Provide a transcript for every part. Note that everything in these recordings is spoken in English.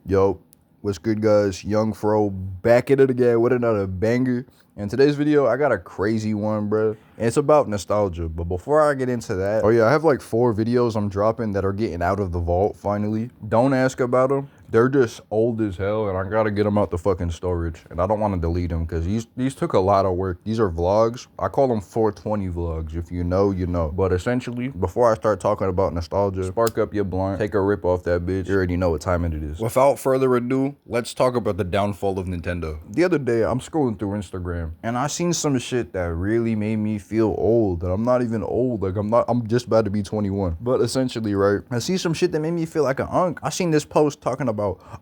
Yo, what's good, guys? Yung Fro back at it again with another banger. In today's video, I got a crazy one, bro. And it's about nostalgia. But before I get into that, oh yeah, I have like 4 videos I'm dropping that are getting out of the vault finally. Don't ask about them. They're just old as hell, and I gotta get them out the fucking storage. And I don't want to delete them because these took a lot of work. These are vlogs. I call them 420 vlogs. If you know, you know. But essentially, before I start talking about nostalgia, spark up your blunt, take a rip off that bitch. You already know what time it is. Without further ado, let's talk about the downfall of Nintendo. The other day, I'm scrolling through Instagram, and I seen some shit that really made me feel old. That I'm not even old. Like I'm just about to be 21. But essentially, right, I see some shit that made me feel like an unk. I seen this post talking about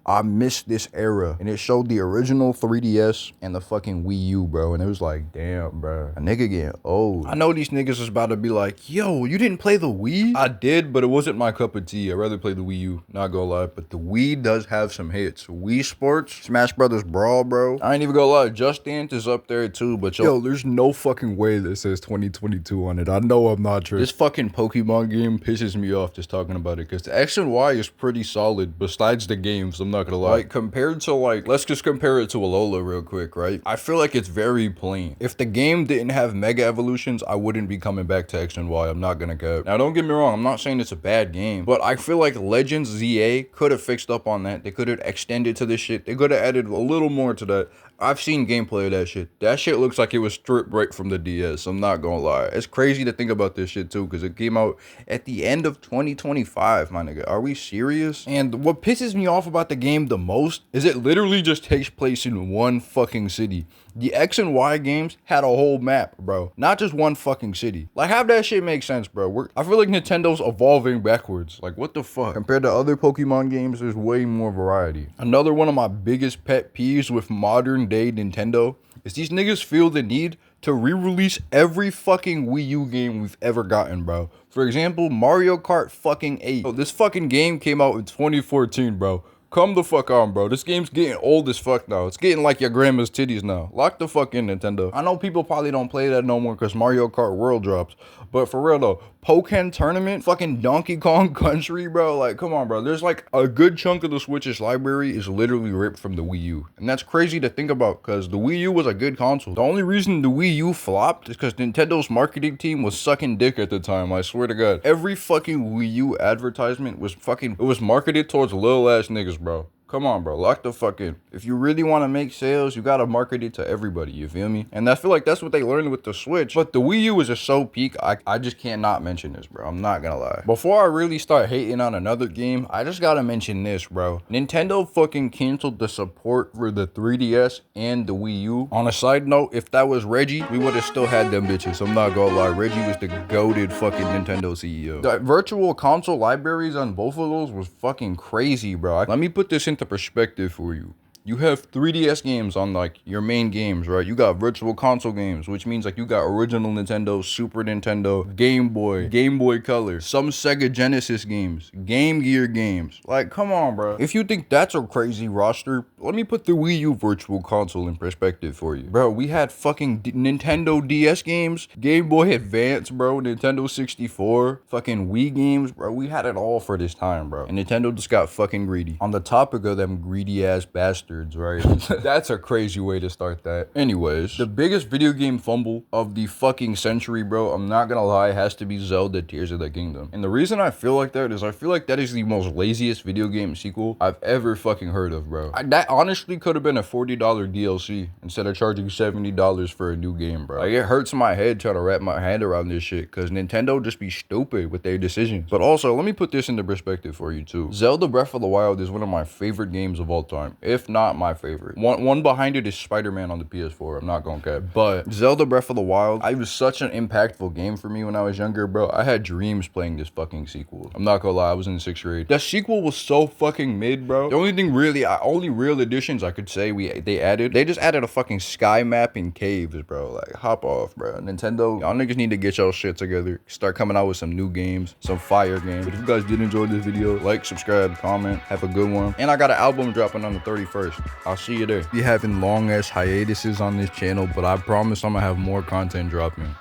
I miss this era, and it showed the original 3DS and the fucking Wii U, bro. And it was like, damn, bro, a nigga getting old. I know these niggas is about to be like, yo, you didn't play the Wii? I did, but it wasn't my cup of tea. I'd rather play the Wii U, not gonna lie. But the Wii does have some hits. Wii Sports, Smash Brothers Brawl, bro. I ain't even gonna lie, Just Dance is up there too, but yo, there's no fucking way that says 2022 on it. I know I'm not true. This fucking Pokemon game pisses me off just talking about it, because the X and Y is pretty solid besides the games, I'm not gonna lie. Like, compared to, like, let's just compare it to Alola real quick, right? I feel like it's very plain. If the game didn't have Mega Evolutions, I wouldn't be coming back to X and Y. I'm not gonna cap. Now, don't get me wrong, I'm not saying it's a bad game, but I feel like Legends ZA could have fixed up on that. They could have extended to this shit. They could have added a little more to that. I've seen gameplay of that shit. That shit looks like it was stripped right from the DS. I'm not gonna lie. It's crazy to think about this shit too, because it came out at the end of 2025, my nigga. Are we serious? And what pisses me off about the game the most is it literally just takes place in one fucking city. The X and Y games had a whole map, bro. Not just one fucking city. Like, have that shit make sense, bro. I feel like Nintendo's evolving backwards. Like, what the fuck? Compared to other Pokemon games, there's way more variety. Another one of my biggest pet peeves with modern day Nintendo is these niggas feel the need to re-release every fucking Wii U game we've ever gotten, bro. For example, Mario Kart fucking 8. Oh, this fucking game came out in 2014, bro. Come the fuck on, bro. This game's getting old as fuck now. It's getting like your grandma's titties now. Lock the fuck in, Nintendo. I know people probably don't play that no more because Mario Kart World drops. But for real though, Pokken Tournament, fucking Donkey Kong Country, bro. Like, come on, bro. There's like a good chunk of the Switch's library is literally ripped from the Wii U. And that's crazy to think about because the Wii U was a good console. The only reason the Wii U flopped is because Nintendo's marketing team was sucking dick at the time. I swear to God. Every fucking Wii U advertisement was marketed towards little ass niggas, bro. Come on, bro. Lock the fuck in. If you really want to make sales, you got to market it to everybody. You feel me? And I feel like that's what they learned with the Switch. But the Wii U is just so peak. I just can't not mention this, bro. I'm not going to lie. Before I really start hating on another game, I just got to mention this, bro. Nintendo fucking canceled the support for the 3DS and the Wii U. On a side note, if that was Reggie, we would have still had them bitches. I'm not going to lie. Reggie was the goated fucking Nintendo CEO. The virtual console libraries on both of those was fucking crazy, bro. Let me put this into perspective for you. You have 3DS games on like your main games, right? You got virtual console games, which means like you got original Nintendo, Super Nintendo, Game Boy Color, some Sega Genesis games, Game Gear games. Like, come on, bro. If you think that's a crazy roster, let me put the Wii U virtual console in perspective for you. Bro, we had fucking Nintendo DS games, Game Boy Advance, bro, Nintendo 64, fucking Wii games, bro. We had it all for this time, bro. And Nintendo just got fucking greedy. On the topic of them greedy ass bastards, right? That's a crazy way to start that. Anyways, the biggest video game fumble of the fucking century, bro, I'm not gonna lie, has to be Zelda Tears of the Kingdom. And the reason I feel like that is I feel like that is the most laziest video game sequel I've ever fucking heard of, bro. That honestly could have been a $40 DLC instead of charging $70 for a new game, bro. Like, it hurts my head trying to wrap my hand around this shit because Nintendo just be stupid with their decisions. But also, let me put this into perspective for you too. Zelda Breath of the Wild is one of my favorite games of all time, if not my favorite. One behind it is Spider-Man on the PS4. I'm not gonna cap. But Zelda Breath of the Wild, it was such an impactful game for me when I was younger, bro. I had dreams playing this fucking sequel. I'm not gonna lie, I was in 6th grade. That sequel was so fucking mid, bro. The only thing really, only real additions I could say they just added a fucking sky map and caves, bro. Like, hop off, bro. Nintendo, y'all niggas need to get y'all shit together. Start coming out with some new games, some fire games. But if you guys did enjoy this video, like, subscribe, comment, have a good one. And I got an album dropping on the 31st. I'll see you there. Be having long ass hiatuses on this channel, but I promise I'm gonna have more content dropping.